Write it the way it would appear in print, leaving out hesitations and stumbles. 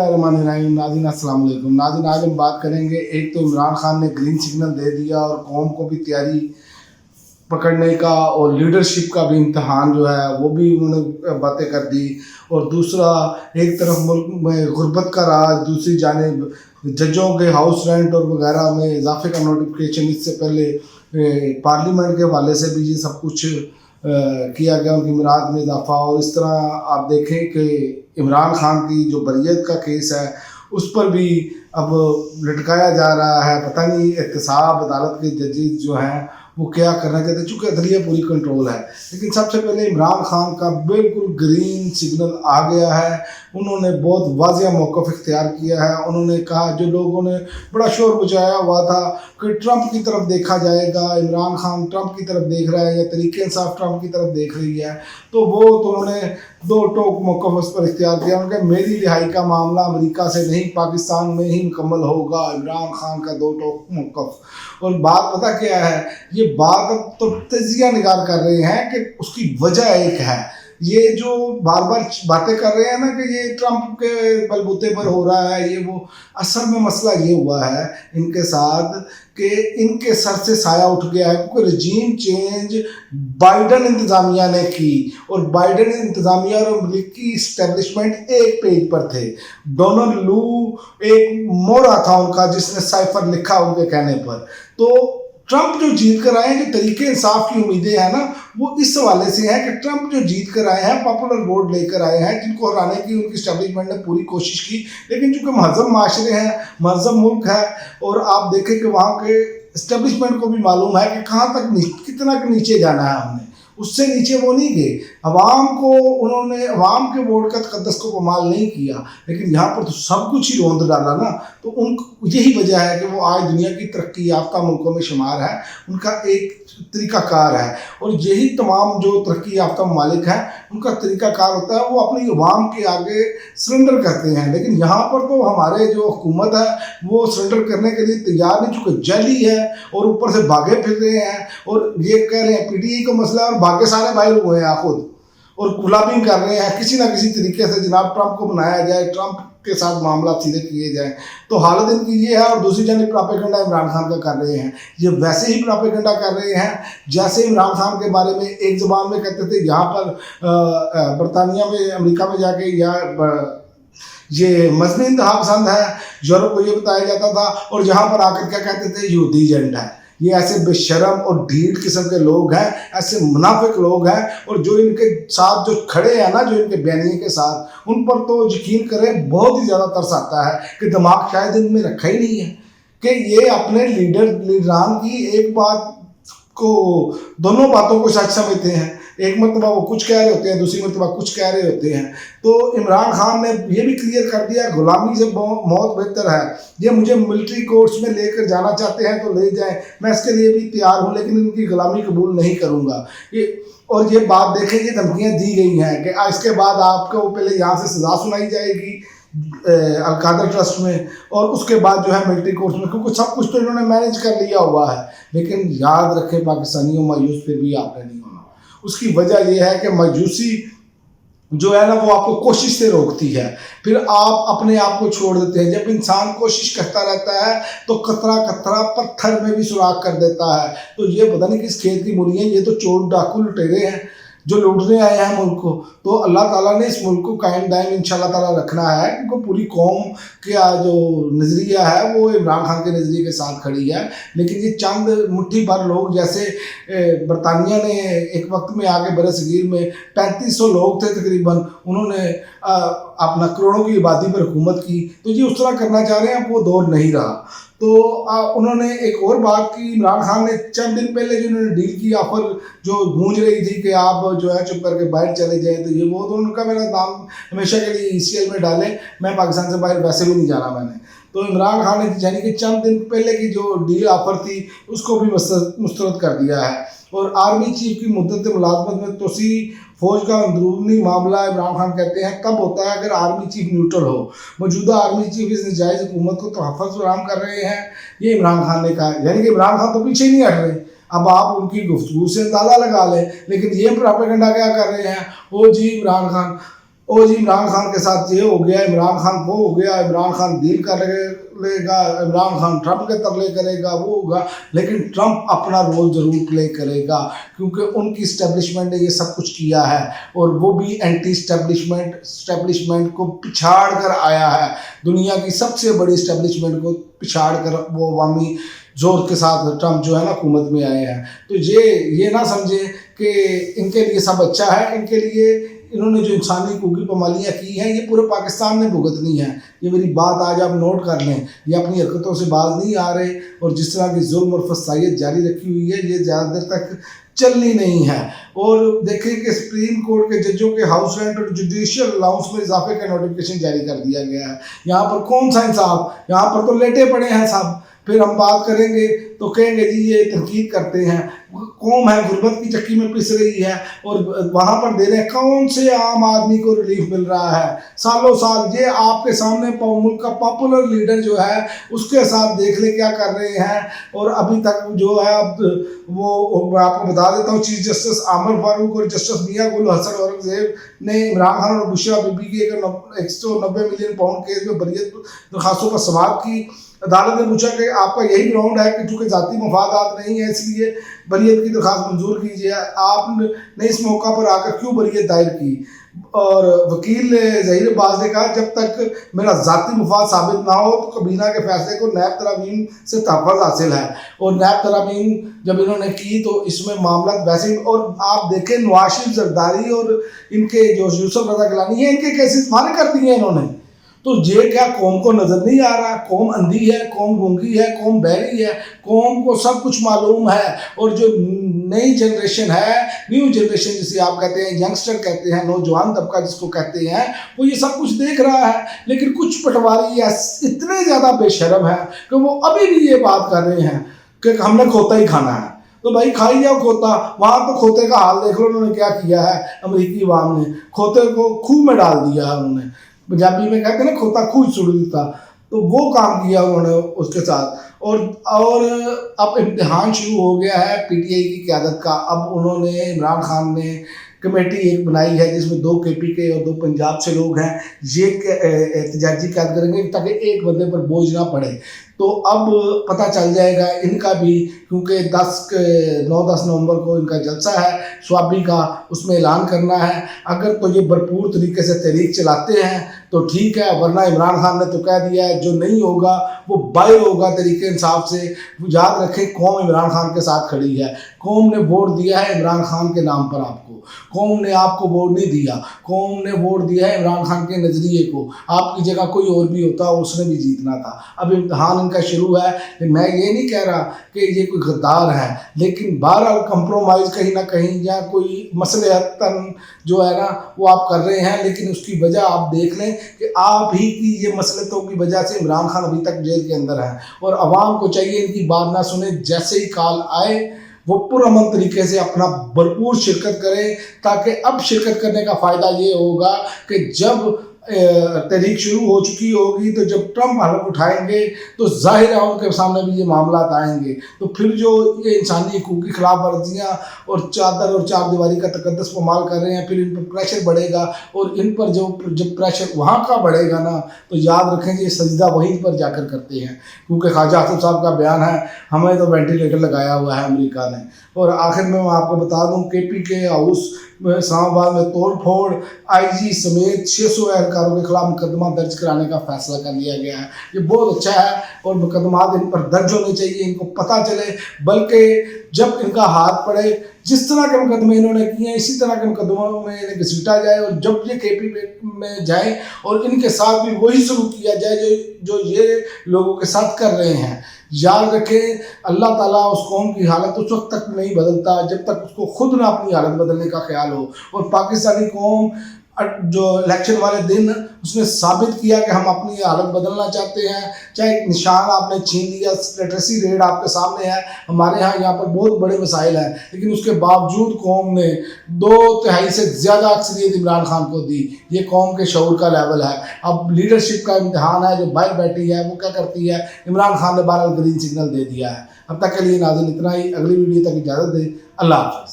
बिस्मिल्लाहिर्रहमानिर्रहीम। नाज़रीन अस्सलाम वालेकुम। नाज़रीन आज हम बात करेंगे, एक तो इमरान खान ने ग्रीन सिग्नल दे दिया और कौम को भी तैयारी पकड़ने का और लीडरशिप का भी इम्तहान जो है वो भी उन्होंने बातें कर दी। और दूसरा, एक तरफ मुल्क में गुर्बत का राज, दूसरी जानिब जजों के हाउस रेंट और वगैरह में इजाफे का नोटिफिकेशन। इससे पहले पार्लियामेंट के हवाले से भी ये सब कुछ किया गया, उनकी मिराद में इजाफा। और इस तरह आप देखें कि इमरान खान की जो बरियत का केस है उस पर भी अब लटकाया जा रहा है। पता नहीं एहतसाब अदालत के जजेस जो हैं वो क्या करना चाहते हैं, चूँकि अदलिया पूरी कंट्रोल है। लेकिन सबसे पहले इमरान खान का बिल्कुल ग्रीन सिग्नल आ गया है। उन्होंने बहुत वाज़िया मौक़िफ़ इख्तियार किया है। उन्होंने कहा, जो लोगों ने बड़ा शोर मचाया हुआ था कि ट्रंप की तरफ देखा जाएगा, इमरान खान ट्रंप की तरफ देख रहा है या तहरीक इंसाफ ट्रंप की तरफ देख रही है, तो उन्होंने दो टोक मौक़िफ़ उस पर इख्तियार किया। उनके मेरी रिहाई का मामला अमेरिका से नहीं पाकिस्तान में ही मुकम्मल होगा, इमरान खान का दो टोक मौक़िफ़। और बात पता क्या है, ये बात अब तो तजिया निगार कर रहे हैं कि उसकी वजह एक है। ये जो बार बार बातें कर रहे हैं ना कि ये ट्रंप के बलबूते पर हो रहा है, ये वो, असल में मसला ये हुआ है इनके साथ कि इनके सर से साया उठ गया है, क्योंकि रजीम चेंज बाइडन इंतज़ामिया ने की और बाइडन इंतज़ामिया और अमरीकी इस्टेब्लिशमेंट एक पेज पर थे। डोनाल्ड लू एक मोहरा था उनका, जिसने साइफर लिखा उनके कहने पर। तो ट्रंप जो जीत कर आए हैं, जो तरीके इंसाफ की उम्मीदें हैं ना, वो इस हवाले से है कि ट्रंप जो जीत कर आए हैं, पॉपुलर वोट लेकर आए हैं, जिनको हराने की उनकी इस्टेब्लिशमेंट ने पूरी कोशिश की। लेकिन चूँकि महज़ब माशरे हैं, महज़ब मुल्क है, और आप देखें कि वहाँ के इस्टेब्लिशमेंट को भी मालूम है कि कहाँ तक कितना नीचे जाना है हमने, उससे नीचे वो नहीं गए। उन्होंने अवाम के वोट का तकद्दस को कमाल नहीं किया, लेकिन यहाँ पर तो सब कुछ ही रोंद डाला ना। तो यही वजह है कि वो आज दुनिया की तरक्की याफ्ता मुल्कों में शुमार है। उनका एक तरीक़ाकार है, और यही तमाम जो तरक्की याफ्ता ममालिक हैं उनका तरीक़ाकार होता है, वो अपनी अवाम के आगे सरेंडर करते हैं। लेकिन यहाँ पर तो हमारे जो हुकूमत है वो सरेंडर करने के लिए तैयार नहीं, चूँकि जली है और ऊपर से भागे फिर रहे हैं और ये कह रहे हैं PTI का मसला है और भागे सारे बाहर हुए हैं खुद, और गुलाबिंग कर रहे हैं किसी ना किसी तरीके से जनाब ट्रंप को बनाया जाए, ट्रंप के साथ मामला सीधे किए जाए। तो हालत इनकी ये है। और दूसरी जानिब प्रोपेगेंडा इमरान खान का कर रहे हैं। ये वैसे ही प्रोपेगेंडा कर रहे हैं जैसे इमरान खान के बारे में एक ज़बान में कहते थे यहाँ पर बरतानिया में, अमेरिका में जाके ये मजहबी इंतहा पसंद है, यूरोप को ये बताया जाता था, और यहाँ पर आकर क्या कहते थे, यहूदी एजेंट है। ये ऐसे बेशरम और ढीठ किस्म के लोग हैं, ऐसे मुनाफिक लोग हैं। और जो इनके साथ जो खड़े हैं ना, जो इनके बयानिए के साथ, उन पर तो यकीन करें बहुत ही ज़्यादा तरस आता है कि दिमाग शायद इनमें रखा ही नहीं है कि ये अपने लीडरान की एक बात को, दोनों बातों को सच समझते हैं। एक मरतबा वो कुछ कह रहे होते हैं, दूसरी मरतबा कुछ कह रहे होते हैं। तो इमरान खान ने ये भी क्लियर कर दिया, गुलामी से मौत बेहतर है। ये मुझे मिलिट्री कोर्ट्स में लेकर जाना चाहते हैं तो ले जाएं, मैं इसके लिए भी तैयार हूँ, लेकिन इनकी गुलामी कबूल नहीं करूँगा। ये बात देखें, ये धमकियाँ दी गई हैं कि इसके बाद आपको पहले यहाँ से सज़ा सुनाई जाएगी अलकादर ट्रस्ट में, और उसके बाद जो है मिलिट्री कोर्ट्स में, क्योंकि सब कुछ तो इन्होंने मैनेज कर लिया हुआ है। लेकिन याद रखें पाकिस्तानियों, मायूस फिर भी आपने नहीं होना। उसकी वजह यह है कि मायूसी जो है ना वो आपको कोशिश से रोकती है, फिर आप अपने आप को छोड़ देते हैं। जब इंसान कोशिश करता रहता है तो कतरा कतरा पत्थर में भी सुराख कर देता है। तो ये पता नहीं किस खेत की मूली है, ये तो चोर डाकू लुटेरे हैं जो लूटने आए हैं मुल्क को। तो अल्लाह ताला ने इस मुल्क को कायम दायम इंशाल्लाह ताला रखना है, क्योंकि पूरी कौम का जो नज़रिया है वो इमरान खान के नज़रिए के साथ खड़ी है। लेकिन ये चंद मुट्ठी भर लोग, जैसे बरतानिया ने एक वक्त में आके बरसगीर में 3500 लोग थे तकरीबन, उन्होंने अपना करोड़ों की आबादी पर हुकूमत की। तो ये उस तरह करना चाह रहे हैं, वो दौर नहीं रहा। तो उन्होंने एक और बात की, इमरान खान ने चंद दिन पहले जो उन्होंने डील की ऑफर जो गूंज रही थी कि आप जो है चुप करके बाहर चले जाएं, तो ये वो तो उनका मेरा नाम हमेशा के लिए ECL में डालें, मैं पाकिस्तान से बाहर वैसे भी नहीं जाना मैंने। तो इमरान खान ने यानी कि चंद दिन पहले की जो डील ऑफर थी उसको भी मुस्तरद कर दिया है। और आर्मी चीफ की मुद्दत मुलाजमत में तोसी फौज का अंदरूनी मामला इमरान खान कहते हैं तब होता है अगर आर्मी चीफ न्यूट्रल हो। मौजूदा आर्मी चीफ इस नाजायज़ हुकूमत को तहफ़्फ़ुज़ फराहम कर रहे हैं, ये इमरान खान ने कहा। यानी कि इमरान खान तो पीछे ही नहीं हट रहे। अब आप उनकी गुफ्तगू से अंदाज़ा लगा लें। लेकिन ये प्रोपेगेंडा क्या कर रहे हैं, वो जी इमरान खान ओ जी इमरान खान के साथ ये हो गया, इमरान खान वो हो गया, इमरान खान डील कर लेगा, इमरान खान ट्रंप के तरले करेगा, वो होगा। लेकिन ट्रंप अपना रोल ज़रूर प्ले करेगा, क्योंकि उनकी इस्टेब्लिशमेंट ने ये सब कुछ किया है, और वो भी एंटी इस्टेब्लिशमेंट को पिछाड़ कर आया है। दुनिया की सबसे बड़ी इस्टेब्लिशमेंट को पिछाड़ कर वो अवामी जोर के साथ ट्रंप जो है ना हुकूमत में आए हैं। तो ये ना समझे कि इनके लिए सब अच्छा है, इनके लिए इन्होंने जो इंसानी खूबी पमालियाँ की हैं ये पूरे पाकिस्तान ने भुगतनी है। ये मेरी बात आज आप नोट कर लें, ये अपनी हरकतों से बाज नहीं आ रहे, और जिस तरह की जुल्म और फसाइयत जारी रखी हुई है ये ज़्यादा देर तक चलनी नहीं है। और देखें कि सुप्रीम कोर्ट के जजों के हाउस रेंट और जुडिशियल अलाउंस में इजाफे का नोटिफिकेशन जारी कर दिया गया है। यहाँ पर कौन सा इंसाफ, यहाँ पर तो लेटे पड़े हैं सब। फिर हम बात करेंगे तो कहेंगे जी ये तनकीद करते हैं। कौम है गुर्बत की चक्की में पिस रही है, और वहाँ पर दे रहे हैं। कौन से आम आदमी को रिलीफ मिल रहा है? सालों साल ये आपके सामने मुल्क का पॉपुलर लीडर जो है उसके साथ देख ले क्या कर रहे हैं। और अभी तक जो है अब वो मैं आपको बता देता हूँ, चीफ जस्टिस आमर फारूक और जस्टिस मियां गुल हसन औरंगजेब ने इमरान खान और बुशरा बीबी की 190 मिलियन पाउंड केस में बरियत दरखास्तों पर समाअत की। अदालत ने पूछा कि आपका यही ग्राउंड है कि चूँकि ज़ाती मफादात नहीं है इसलिए बरियत की दरखास्त मंजूर कीजिए, आपने इस मौका पर आकर क्यों बरियत दायर की? और वकील ज़हीर अब्बास ने कहा जब तक मेरा ज़ाती मफाद साबित ना हो तो कबीना के फैसले को नैब तरामीम से तहफ़्फ़ुज़ हासिल है। और नैब तरामीम जब इन्होंने की तो इसमें मामला वैसे, और आप देखें नवाज शरीफ जरदारी और इनके जो यूसुफ रज़ा गिलानी है इनके केसेस फारिग कर दिए इन्होंने। तो ये क्या कौम को नज़र नहीं आ रहा? कौम अंधी है, कौम गूंगी है, कौम बहरी है, कौम को सब कुछ मालूम है। और जो नई जनरेशन है, न्यू जनरेशन जिसे आप कहते हैं, यंगस्टर कहते हैं, नौजवान तबका जिसको कहते हैं, वो ये सब कुछ देख रहा है। लेकिन कुछ पटवारी इतने ज़्यादा बेशर्म है कि वो अभी भी ये बात कर रहे हैं कि हमने खोता ही खाना है। तो भाई खाई जाओ खोता। वहाँ तो खोते का हाल देख लो उन्होंने क्या किया है। अमेरिकी अवाम ने खोते को खूह में डाल दिया है। उन्होंने, पंजाबी में कहते हैं ना खोता खूह सुड़ देता, तो वो काम किया उन्होंने उसके साथ। और अब इम्तिहान शुरू हो गया है पीटीआई की क़यादत का। अब उन्होंने, इमरान खान ने कमेटी एक बनाई है जिसमें 2 केपी के और 2 पंजाब से लोग हैं। ये एहतजाजी क़यादत करेंगे ताकि एक बंदे पर बोझ ना पड़े। तो अब पता चल जाएगा इनका भी, क्योंकि 9-10 नवंबर को इनका जलसा है स्वाबी का, उसमें ऐलान करना है। अगर तो ये भरपूर तरीके से तहरीक चलाते हैं तो ठीक है, वरना इमरान खान ने तो कह दिया है जो नहीं होगा वो बाहर होगा तरीके इंसाफ से। याद रखें कौम इमरान खान के साथ खड़ी है। कौम ने वोट दिया है इमरान खान के नाम पर आपको। कौम ने आपको वोट नहीं दिया, कौम ने वोट दिया है इमरान खान के नज़रिए को। आपकी जगह कोई और भी होता उसने भी जीतना था। अब इम्तिहान इनका शुरू है। मैं ये नहीं कह रहा कि ये कोई गद्दार है, लेकिन बहरहाल कंप्रोमाइज़ कहीं ना कहीं या कोई मसलहतन जो है ना वो आप कर रहे हैं। लेकिन उसकी वजह आप देख लें कि आप ही की ये मसलहतों की वजह से इमरान खान अभी तक जेल के अंदर है। और आवाम को चाहिए इनकी बात ना सुने, जैसे ही कॉल आए वो पुरअमन तरीके से अपना भरपूर शिरकत करें, ताकि अब शिरकत करने का फ़ायदा ये होगा कि जब तहरीक शुरू हो चुकी होगी तो जब ट्रंप हलफ उठाएंगे तो जाहिर है उनके सामने भी ये मामला आएंगे। तो फिर जो ये इंसानी हकूक़ की खिलाफ वर्जियाँ और चादर और चार दीवारी का तकद्दस पामाल कर रहे हैं, फिर इन पर प्रेशर बढ़ेगा। और इन पर जब प्रेशर वहाँ का बढ़ेगा ना, तो याद रखें ये सजदा वहीं पर जाकर करते हैं। क्योंकि ख्वाजा आसिफ साहब का बयान है हमें तो वेंटिलेटर लगाया हुआ है अमेरिका ने। और आखिर में मैं आपको बता दूँ केपी के हाउस इस्लामाबाद में तोड़ फोड़, आईजी समेत 600 एहलकारों के खिलाफ मुकदमा दर्ज कराने का फैसला कर लिया गया है। ये बहुत अच्छा है और मुकदमात इन पर दर्ज होने चाहिए, इनको पता चले। बल्कि जब इनका हाथ पड़े, जिस तरह के मुकदमे इन्होंने किए हैं इसी तरह के मुकदमों में इन्हें घसीटा जाए। और जब ये केपी में जाए और इनके साथ भी वही सलूक किया जाए जो ये लोगों के साथ कर रहे हैं। याद रखें अल्लाह ताला उस कौम की हालत उस वक्त तक नहीं बदलता जब तक उसको खुद ना अपनी हालत बदलने का ख्याल हो। और पाकिस्तानी कौम जो इलेक्शन वाले दिन उसने साबित किया कि हम अपनी हालत बदलना चाहते हैं। चाहे निशान आपने छीन लिया, लिटरेसी रेट आपके सामने है, हमारे यहाँ पर बहुत बड़े मसाइल हैं, लेकिन उसके बावजूद कौम ने 2/3 से ज़्यादा अक्सरियत इमरान खान को दी। ये कौम के शऊर का लेवल है। अब लीडरशिप का इम्तहान है, जो बाहर बैठी है वो क्या करती है। इमरान खान ने 12 ग्रीन सिग्नल दे दिया है। अब तक के लिए नाज़रीन इतना ही। अगली वीडियो तक इजाज़त दें। अल्लाह हाफ़िज़।